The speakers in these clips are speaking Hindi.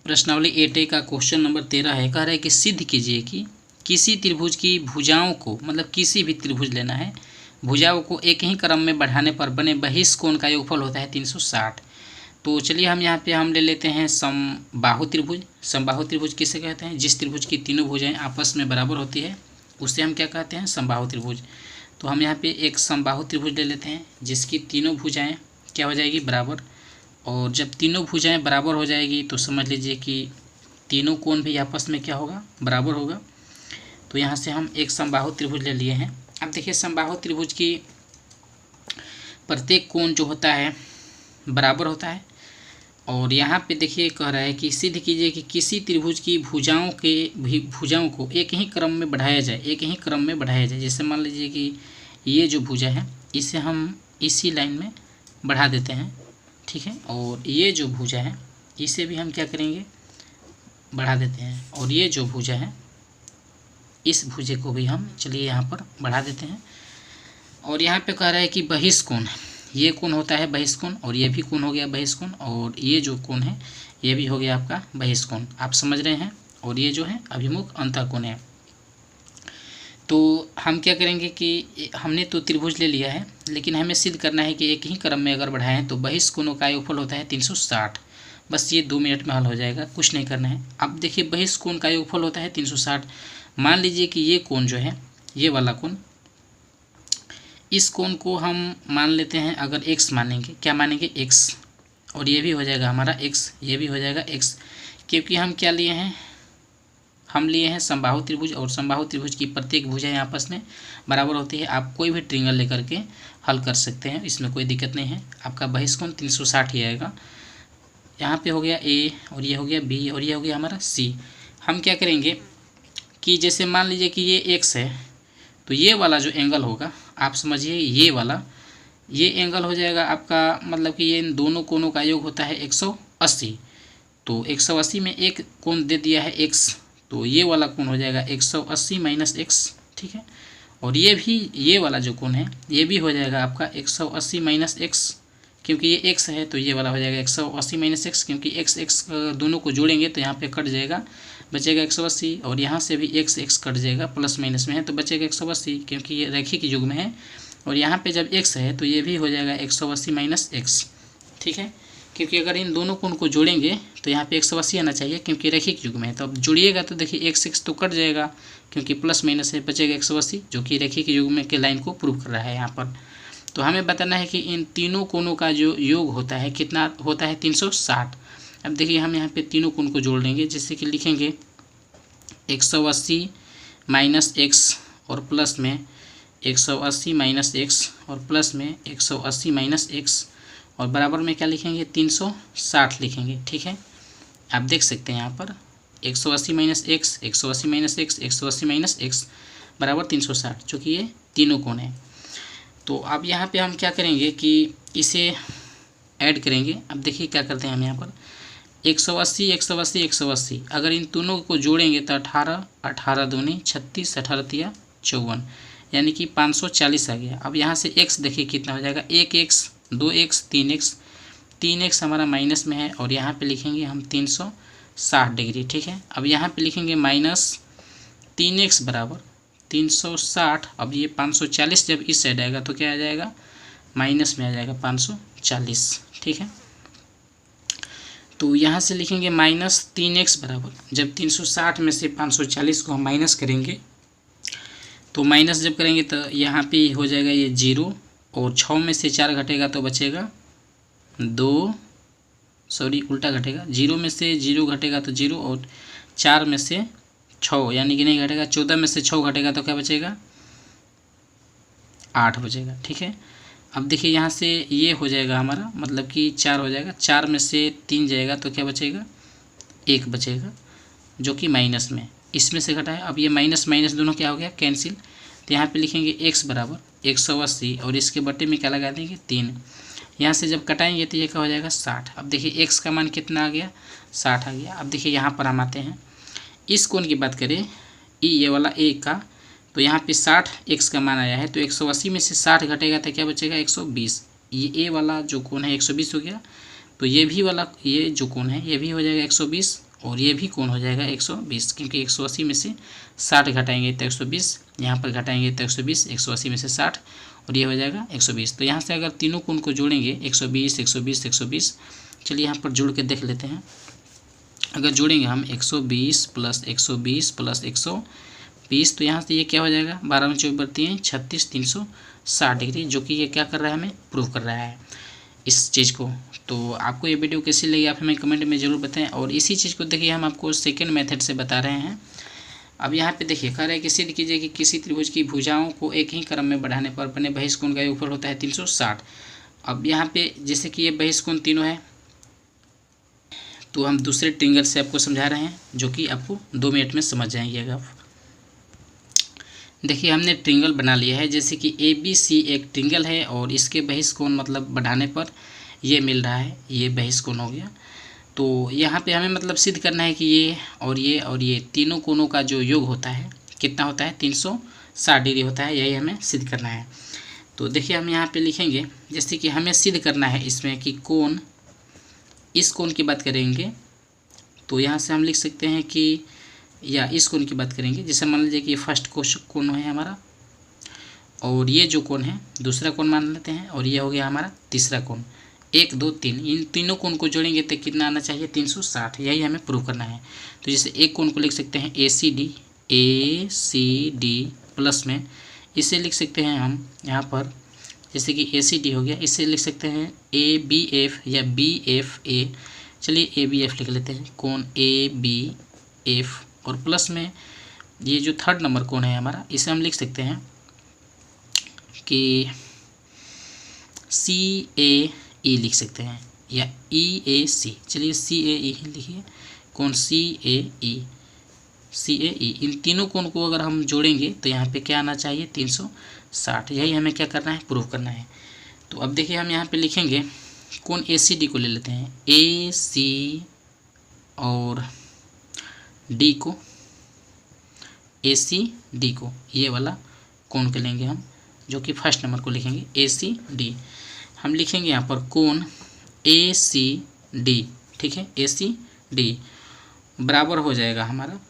प्रश्नावली 8A का क्वेश्चन नंबर 13 है। कह रहा है कि सिद्ध कीजिए कि किसी त्रिभुज की भुजाओं को, मतलब किसी भी त्रिभुज लेना है, भुजाओं को एक ही क्रम में बढ़ाने पर बने बहिष्कोण का योगफल होता है 360। तो चलिए हम यहाँ पे हम ले लेते हैं समबाहु त्रिभुज। समबाहु त्रिभुज किसे कहते हैं? जिस त्रिभुज की तीनों भुजाएं आपस में बराबर होती है उससे हम क्या कहते हैं? समबाहु त्रिभुज। तो हम यहाँ पे एक समबाहु त्रिभुज ले लेते हैं जिसकी तीनों भुजाएं क्या हो जाएगी? बराबर। और जब तीनों भुजाएं बराबर हो जाएगी तो समझ लीजिए कि तीनों कोण भी आपस में क्या होगा? बराबर होगा। तो यहाँ से हम एक समबाहु त्रिभुज ले लिए हैं। अब देखिए समबाहु त्रिभुज की प्रत्येक कोण जो होता है बराबर होता है। और यहाँ पे देखिए कह रहा है कि सिद्ध कीजिए कि किसी त्रिभुज की भुजाओं को एक ही क्रम में बढ़ाया जाए, एक ही क्रम में बढ़ाया जाए। जैसे मान लीजिए कि ये जो भुजा है इसे हम इसी लाइन में बढ़ा देते हैं, ठीक है। और ये जो भुजा है इसे भी हम क्या करेंगे? बढ़ा देते हैं। और ये जो भुजा है इस भुजे को भी हम चलिए यहाँ पर बढ़ा देते हैं। और यहाँ पे कह रहा है कि बहिष्कोण, ये कोण होता है बहिष्कोण, और ये भी कोण हो गया बहिष्कोण, और ये जो कोण है ये भी हो गया आपका बहिष्कोण। आप समझ रहे हैं? और ये जो है अभिमुख अंतःकोण है। तो हम क्या करेंगे कि हमने तो त्रिभुज ले लिया है, लेकिन हमें सिद्ध करना है कि एक ही क्रम में अगर बढ़ाएं तो बहिष्कोणों का योगफल होता है 360। बस ये 2 मिनट में हल हो जाएगा, कुछ नहीं करना है। अब देखिए बहिष्कोण का योगफल होता है 360। मान लीजिए कि ये कोण जो है, ये वाला कोण, इस कोण को हम मान लेते हैं अगर x मानेंगे, क्या मानेंगे? x। और ये भी हो जाएगा हमारा x, ये भी हो जाएगा x, क्योंकि हम क्या लिए हैं? हम लिए हैं समबाहु त्रिभुज, और समबाहु त्रिभुज की प्रत्येक भुजाएं आपस में बराबर होती है। आप कोई भी ट्रिंगल लेकर के हल कर सकते हैं, इसमें कोई दिक्कत नहीं है। आपका बहिष्कोण 360 ही आएगा। यहाँ पे हो गया a, और ये हो गया b, और ये हो गया हमारा c। हम क्या करेंगे कि जैसे मान लीजिए कि ये x है, तो ये वाला जो एंगल होगा, आप समझिए ये वाला, ये एंगल हो जाएगा आपका, मतलब कि ये इन दोनों कोणों का योग होता है 180। तो 180 में एक कोण दे दिया है x, तो ये वाला कोण हो जाएगा 180 माइनस x, ठीक है। और ये भी, ये वाला जो कोण है ये भी हो जाएगा आपका 180 माइनस x, क्योंकि ये x है तो ये वाला हो जाएगा 180 माइनस x, क्योंकि x दोनों को जोड़ेंगे तो यहाँ पे कट जाएगा, बचेगा 180। और यहाँ से भी x कट जाएगा, प्लस माइनस में है तो बचेगा 180, क्योंकि ये रैखिक युग्म है। और यहाँ पे जब x है तो ये भी हो जाएगा 180 माइनस x, ठीक है। क्योंकि अगर इन दोनों कोण को जोड़ेंगे तो यहाँ पे 180 आना चाहिए, क्योंकि रैखिक युग्म है। तो अब जुड़िएगा तो देखिए x तो कट जाएगा, क्योंकि प्लस माइनस है, बचेगा 180, जो कि रैखिक युग्म के लाइन को प्रूव कर रहा है यहाँ पर। तो हमें बताना है कि इन तीनों कोणों का जो योग होता है कितना होता है? 360। अब देखिए हम यहाँ पे तीनों कोण को जोड़ लेंगे, जिससे कि लिखेंगे 180 माइनस x, और प्लस में 180 माइनस x, और प्लस में 180 माइनस x, और बराबर में क्या लिखेंगे? 360 लिखेंगे, ठीक है। आप देख सकते हैं यहाँ पर 180 minus x, 180 minus x, 180 minus x बराबर 360, चूँकि ये तीनों कोण है। तो अब यहाँ पे हम क्या करेंगे कि इसे ऐड करेंगे। अब देखिए क्या करते हैं हम यहाँ पर 180 180 180, अगर इन दोनों को जोड़ेंगे तो 18 18 दूनी 36, 18 तिया 54, यानी कि 540 आ गया। अब यहाँ से x देखिए कितना हो जाएगा? 1x 2x 3x, 3x हमारा माइनस में है, और यहाँ पे लिखेंगे हम 360 डिग्री, ठीक है। अब यहाँ पे लिखेंगे माइनस 3x बराबर 360। अब ये 540 जब इस साइड आएगा तो क्या आ जाएगा? माइनस में आ जाएगा 540, ठीक है। तो यहाँ से लिखेंगे माइनस 3x बराबर, जब 360 में से 540 को हम माइनस करेंगे तो माइनस जब करेंगे तो यहाँ पे हो जाएगा ये 0, और 6 में से 4 घटेगा तो बचेगा 2, सॉरी उल्टा घटेगा, 0 में से 0 घटेगा तो 0, और 4 में से 6 यानी कि नहीं घटेगा, 14 में से 6 घटेगा तो क्या बचेगा? 8 बचेगा, ठीक है। अब देखिए यहाँ से ये हो जाएगा हमारा, मतलब कि 4 हो जाएगा, 4 में से 3 जाएगा तो क्या बचेगा? 1 बचेगा, जो कि माइनस में, इसमें से घटा है। अब ये माइनस माइनस दोनों क्या हो गया? कैंसिल। तो यहाँ पे लिखेंगे x बराबर 180, और इसके बटे में क्या लगा देंगे? 3। यहाँ से जब कटाएंगे तो ये क्या हो जाएगा? 60। अब देखिए x का मान कितना आ गया? 60 आ गया। अब देखिए यहाँ पर हम आते हैं, इस कोण की बात करें, ये वाला a का, तो यहाँ पे 60 x का मान आया है, तो 180 में से 60 घटेगा तो क्या बचेगा? 120। ये a वाला जो कोण है 120 हो गया, तो ये भी वाला, ये जो कोण है ये भी हो जाएगा 120, और ये भी कोण हो जाएगा 120, क्योंकि 180 में से 60 घटाएंगे तो 120, यहाँ पर घटाएंगे तो 120, 180 में से 60 और ये हो जाएगा 120। तो यहाँ से अगर तीनों कोण को जोड़ेंगे 120, 120, 120, चलिए यहाँ पर जोड़ के देख लेते हैं। अगर जोड़ेंगे हम 120 प्लस 120 प्लस 120 तो यहाँ से ये क्या हो जाएगा, 12 में 24 बढ़ती हैं 36, 360 डिग्री, जो कि ये क्या कर रहा है, हमें प्रूव कर रहा है इस चीज़ को। तो आपको ये वीडियो कैसी लगी आप हमें कमेंट में ज़रूर बताएं। और इसी चीज़ को देखिए हम आपको सेकेंड मेथड से बता रहे हैं। अब यहाँ पे देखिए कह रहा है कि सिद्ध कीजिए कि किसी त्रिभुज की भुजाओं को एक ही क्रम में बढ़ाने पर बने बहिष्कोण का योगफल होता है 360। अब यहाँ पे जैसे कि ये बहिष्कोण तीनों है, तो हम दूसरे ट्रिंगल से आपको समझा रहे हैं, जो कि आपको 2 मिनट में समझ जाएंगे आप। देखिए हमने ट्रिंगल बना लिया है, जैसे कि ABC एक ट्रिंगल है और इसके बहिष्कोण मतलब बढ़ाने पर ये मिल रहा है, ये बहिष्कोण हो गया। तो यहाँ पे हमें मतलब सिद्ध करना है कि ये और ये तीनों कोणों का जो योग होता है कितना होता है, 360 डिग्री होता है, यही हमें सिद्ध करना है। तो देखिए हम यहाँ पे लिखेंगे, जैसे कि हमें सिद्ध करना है इसमें कि कोण, इस कोण की बात करेंगे तो यहाँ से हम लिख सकते हैं कि, या इस कोण की बात करेंगे, जैसे मान लीजिए कि फर्स्ट कोण है हमारा, और ये जो कोण है दूसरा कोण मान लेते हैं, और ये हो गया हमारा तीसरा कोण, 1, 2, 3, इन तीनों कोण को जोड़ेंगे तो कितना आना चाहिए, 360, यही हमें प्रूव करना है। तो जैसे एक कोण को लिख सकते हैं ACD प्लस में इसे लिख सकते हैं हम यहाँ पर, जैसे कि ACD हो गया, इसे लिख सकते हैं ABF या BFA, चलिए ABF लिख लेते हैं, कोण ABF, और प्लस में ये जो थर्ड नंबर कोण है हमारा, इसे हम लिख सकते हैं कि CAE लिख सकते हैं या EAC, चलिए CAE लिखिए, कोण CAE, इन तीनों कोण को अगर हम जोड़ेंगे तो यहाँ पे क्या आना चाहिए, 360, यही हमें क्या करना है, प्रूव करना है। तो अब देखिए हम यहाँ पे लिखेंगे कोण ACD को ले लेते हैं, AC और D को, ACD को, ये वाला कोण को लेंगे हम, जो कि फर्स्ट नंबर को लिखेंगे ACD। हम लिखेंगे यहाँ पर कोण ACD, ठीक है, ACD बराबर हो जाएगा हमारा,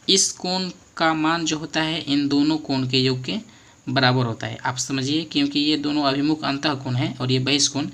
इस कोण का मान जो होता है इन दोनों कोण के योग के बराबर होता है। आप समझिए, क्योंकि ये दोनों अभिमुख अंतः कोण है और ये बहिष्कोण,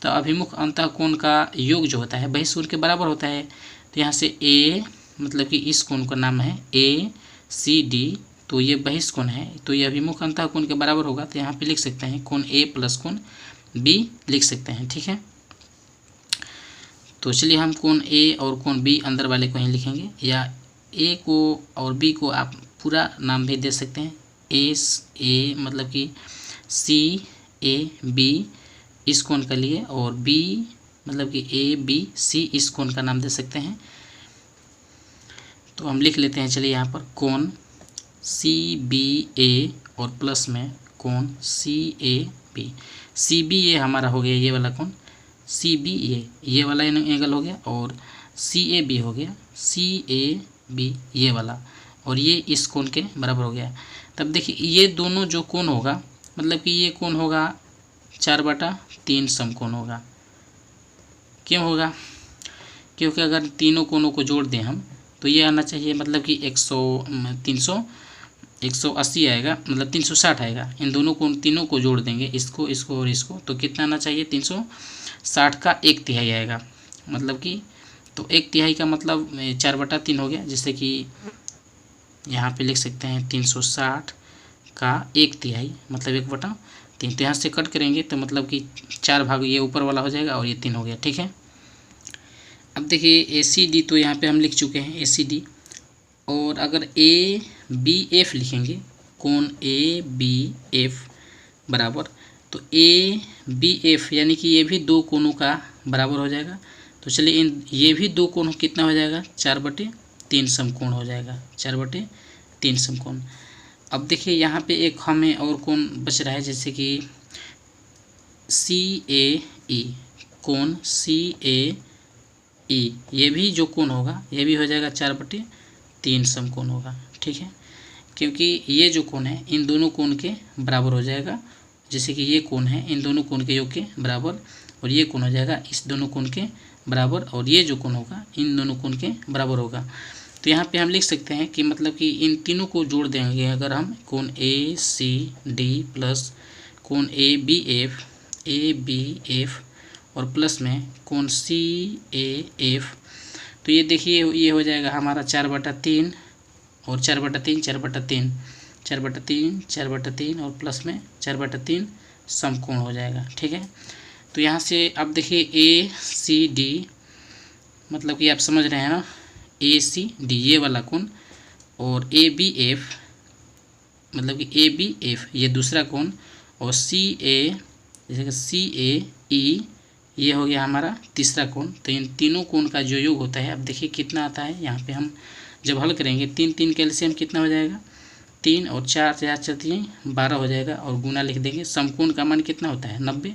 तो अभिमुख अंतः कोण का योग जो होता है बहिष्कोण के बराबर होता है। तो यहाँ से A मतलब कि इस कोण का नाम है ACD, तो ये बहिष्कोण है, तो ये अभिमुख अंतः कोण के बराबर होगा। तो यहाँ पे लिख सकते हैं कोण A प्लस कोण B लिख सकते हैं, ठीक है। तो चलिए हम कोण A और कोण B अंदर वाले को ही लिखेंगे, या A को और B को आप पूरा नाम भी दे सकते हैं, A मतलब कि CAB इस कोण के लिए, और B मतलब कि ABC इस कोण का नाम दे सकते हैं। तो हम लिख लेते हैं, चलिए यहाँ पर कोण CBA और प्लस में कोण CAB हमारा हो गया ये वाला कोण, CBA ये वाला एंगल हो गया, और CAB हो गया, CAB ये वाला, और ये इस कोण के बराबर हो गया। तब देखिए ये दोनों जो कोण होगा, मतलब कि ये कोण होगा 4/3 समकोण होगा। क्यों होगा, क्योंकि अगर तीनों कोणों को जोड़ दें हम तो ये आना चाहिए, मतलब कि 180 आएगा, मतलब 360 आएगा। इन दोनों को तीनों को जोड़ देंगे, इसको इसको और इसको, तो कितना आना चाहिए, 360 का 1/3 आएगा, मतलब कि तो 1/3 का मतलब 4/3 हो गया। जैसे कि यहाँ पे लिख सकते हैं 360 का 1/3 मतलब 1/3, तो यहाँ से कट करेंगे तो मतलब कि 4 भाग ये ऊपर वाला हो जाएगा और ये 3 हो गया, ठीक है। अब देखिए ACD तो यहाँ पे हम लिख चुके हैं ACD, और अगर ABF लिखेंगे, कोण ABF बराबर, तो ABF यानी कि ये भी दो कोणों का बराबर हो जाएगा। तो चलिए ये भी दो कोण कितना हो जाएगा, 4/3 समकोण हो जाएगा, 4/3 समकोण। अब देखिए यहाँ पे एक हमें और कोण बच रहा है, जैसे कि CAE, कोण CAE, ये भी जो कोण होगा ये भी हो जाएगा 4/3 समकोण होगा, ठीक है, क्योंकि ये जो कोण है इन दोनों कोण के बराबर हो जाएगा। जैसे कि ये कोण है इन दोनों कोण के योग के बराबर, और ये कोण हो जाएगा इस दोनों कोण के बराबर, और ये जो कोण होगा इन दोनों कोण के बराबर होगा। तो यहाँ पे हम लिख सकते हैं कि मतलब कि इन तीनों को जोड़ देंगे अगर हम, कोण ए सी डी प्लस कोण ए बी एफ और प्लस में कोण सी ए एफ, तो ये देखिए ये हो जाएगा हमारा 4/3 और 4/3 4/3 4/3 4/3 और प्लस में 4/3 समकोण हो जाएगा। ठीक है, तो यहाँ से अब देखिए ए सी डी, मतलब कि आप समझ रहे हैं ना, ए सी डी ये वाला कोण, और ए बी एफ मतलब कि ए बी एफ ये दूसरा कोण, और सी ए जैसे कि सी ए ई ये हो गया हमारा तीसरा कोण। तो इन तीनों कोण का जो योग होता है, अब देखिए कितना आता है। यहाँ पे हम जब हल करेंगे 3 3 का एलसीएम कितना हो जाएगा, 3 और 4 4 4 12 हो जाएगा, और गुना लिख देंगे। समकोण का मान कितना होता है 90,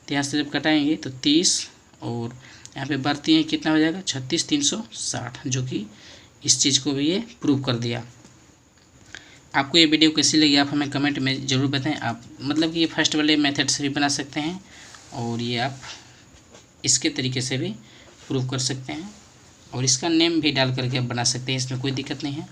तो यहाँ से जब कटाएंगे तो 30 और यहाँ पे बढ़ती हैं कितना हो जाएगा 36 360, जो कि इस चीज़ को भी ये प्रूव कर दिया। आपको ये वीडियो कैसी लगी आप हमें कमेंट में ज़रूर बताएं। आप मतलब कि ये फर्स्ट वाले मेथड से भी बना सकते हैं और ये आप इसके तरीके से भी प्रूव कर सकते हैं, और इसका नेम भी डाल करके आप बना सकते हैं, इसमें कोई दिक्कत नहीं है।